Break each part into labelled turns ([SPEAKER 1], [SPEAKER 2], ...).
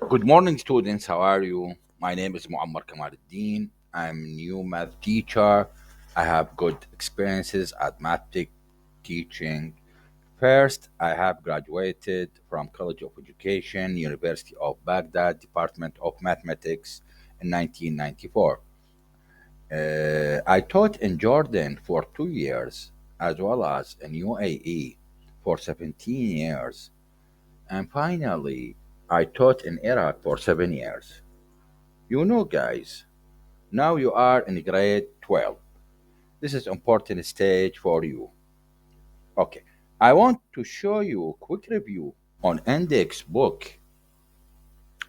[SPEAKER 1] Good morning, students. How are you? My name is Muammar Kamaluddin. I'm a new math teacher. I have good experiences at teaching. First, I have graduated from College of Education, University of Baghdad, Department of Mathematics in 1994. I taught in Jordan for 2 years, as well as in UAE for 17 years. And finally, I taught in Iraq for 7 years. You know, guys, now you are in grade 12. This is important stage for you. Okay, I want to show you a quick review on index book.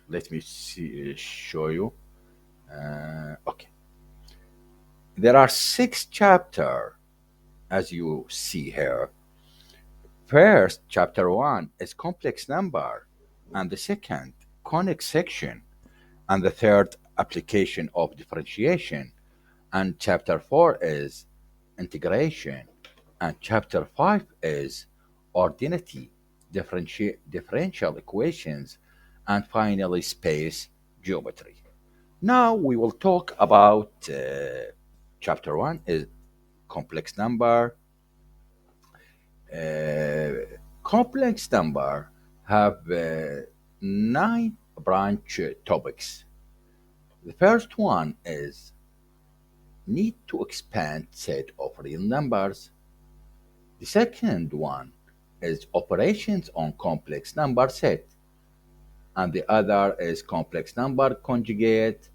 [SPEAKER 1] Let me show you. Okay, there are 6 chapters as you see here. First, chapter 1 is complex number, and the second, conic section, and the third, application of differentiation. And chapter 4 is integration, and chapter 5 is ordinary differential equations, and finally space geometry. Now we will talk about chapter 1 is complex number. Complex number have 9 branch topics. The first one is need to expand set of real numbers. The second one is operations on complex number set, and the other is complex number conjugate,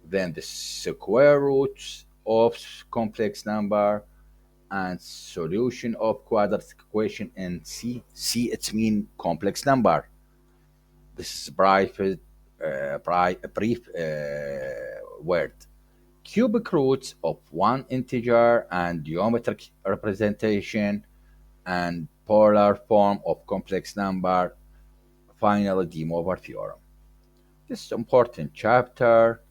[SPEAKER 1] then the square roots of complex number, and solution of quadratic equation in C. C it's mean complex number. This is brief word. Cubic roots of one integer and geometric representation and polar form of complex number. Finally, De Moivre theorem. This is important chapter.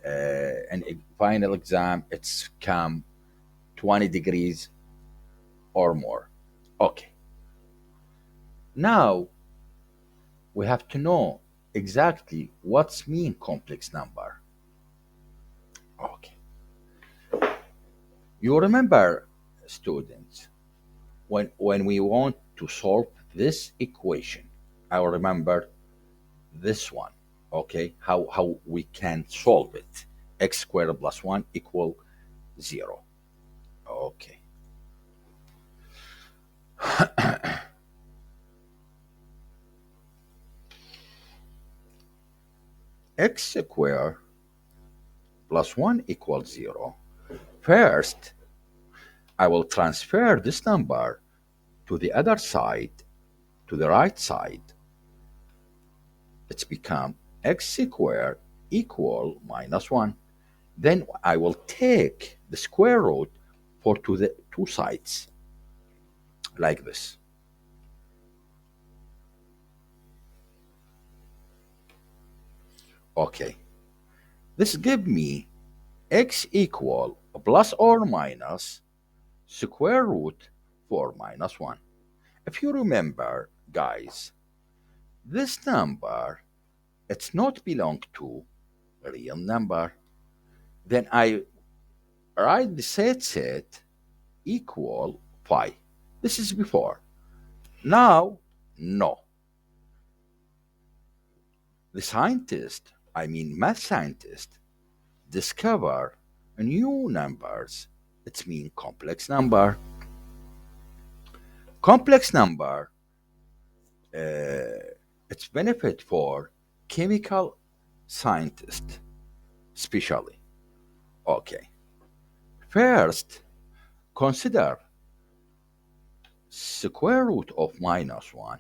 [SPEAKER 1] And final exam, it's come 20 degrees or more. Okay. Now we have to know exactly what's mean complex number. Okay. You remember, students, when we want to solve this equation, I remember this one. Okay, how we can solve it. X squared plus 1 equal 0. Okay. X squared plus 1 equals 0. First, I will transfer this number to the other side, to the right side. It's become x squared equal minus 1. Then I will take the square root for to the two sides, like this. Okay. This give me x equal plus or minus square root for minus 1. If you remember, guys, this number, it's not belong to a real number. Then I write the set equal phi. This is before. Now, no. The scientist, I mean math scientist, discover new numbers. It's mean complex number. Complex number, it's benefit for chemical scientists, especially. Okay. First, consider square root of minus 1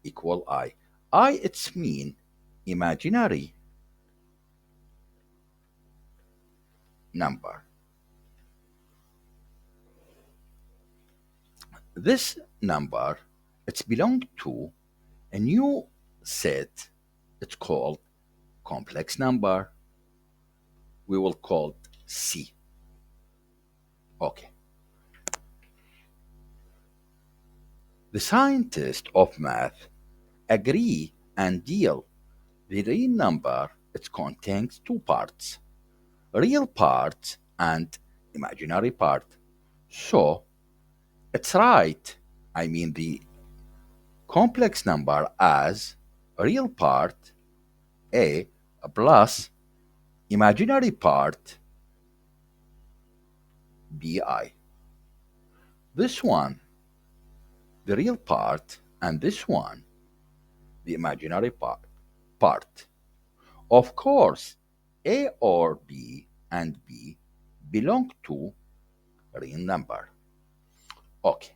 [SPEAKER 1] equal I. I, it's mean imaginary number. This number, it's belong to a new set. It's called complex number. We will call it C. Okay. The scientists of math agree and deal The real number, it contains two parts, real part and imaginary part. So it's right. I mean the complex number as real part A plus imaginary part BI. This one, the real part, and this one, the imaginary part. Of course, A or B and B belong to real number. Okay,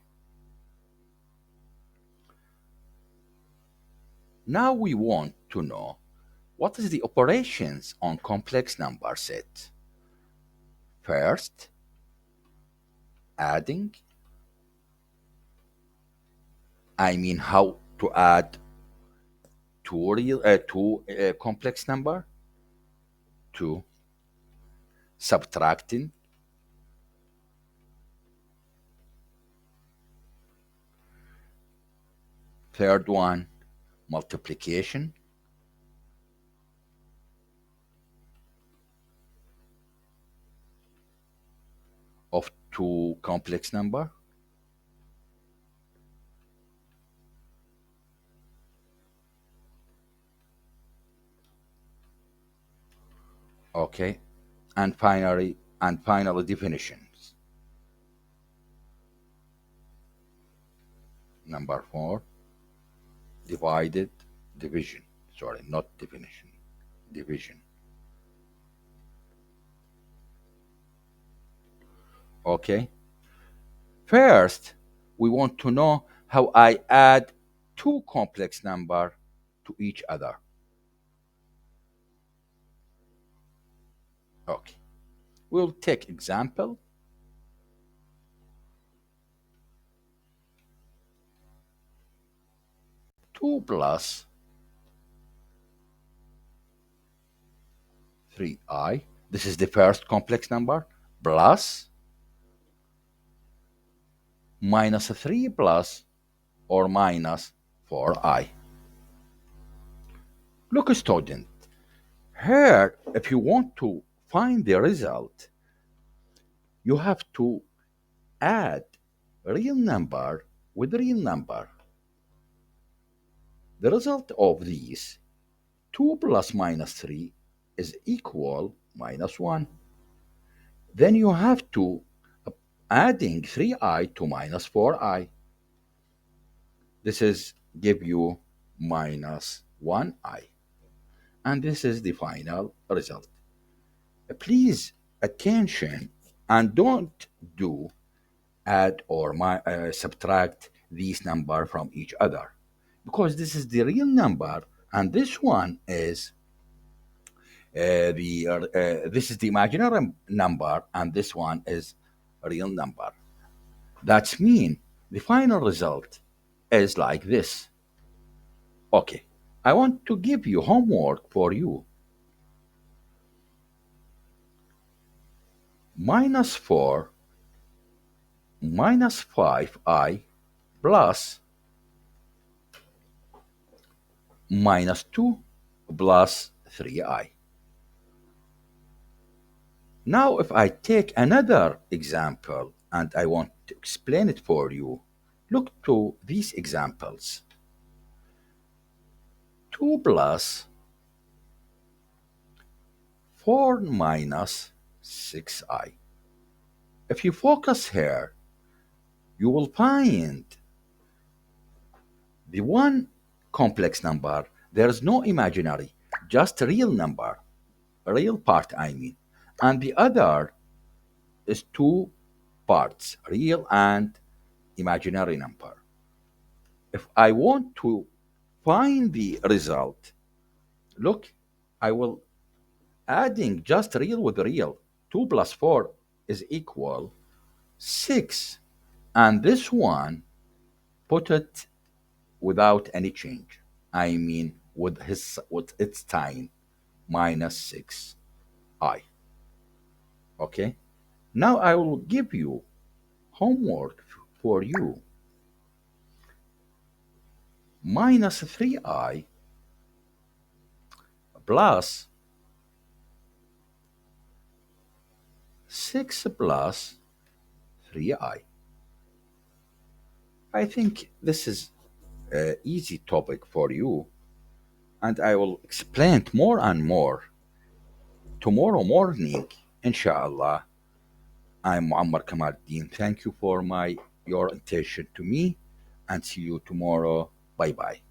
[SPEAKER 1] now we want to know what is the operations on complex number set. First, adding. I mean how to add two complex number. Two, subtracting. Third one, multiplication of two complex number. Okay, and finally definitions. Number four, divided division. Sorry, not definition, division. Okay. First, we want to know how I add two complex number to each other. Okay. We'll take example. 2 plus 3i. This is the first complex number. Plus minus 3 plus or minus 4i. Look, student. Here, if you want to find the result, you have to add real number with real number. The result of these 2 plus minus 3 is equal minus 1. Then you have to adding 3i to minus 4i. This is give you minus 1i. And this is the final result. Please attention and don't do add or subtract these number from each other, because this is the real number and this one is this is the imaginary number and this one is real number. That's mean the final result is like this. Okay, I want to give you homework for you. Minus 4 minus 5i plus minus 2 plus 3i. Now, if I take another example and I want to explain it for you, look to these examples. 2 plus 4 minus 6i. If you focus here, you will find the one complex number, there is no imaginary, just real number, real part, I mean. And the other is two parts, real and imaginary number. If I want to find the result, look, I will adding just real with real. 2 plus 4 is equal 6. And this one, put it without any change. I mean with its sign, minus 6i. Okay? Now I will give you homework for you. Minus 3i plus 6 plus 3i. I think this is an easy topic for you, and I will explain it more and more tomorrow morning, inshallah. I'm Muammar Kamaldeen. Thank you for your attention to me, and see you tomorrow. Bye bye.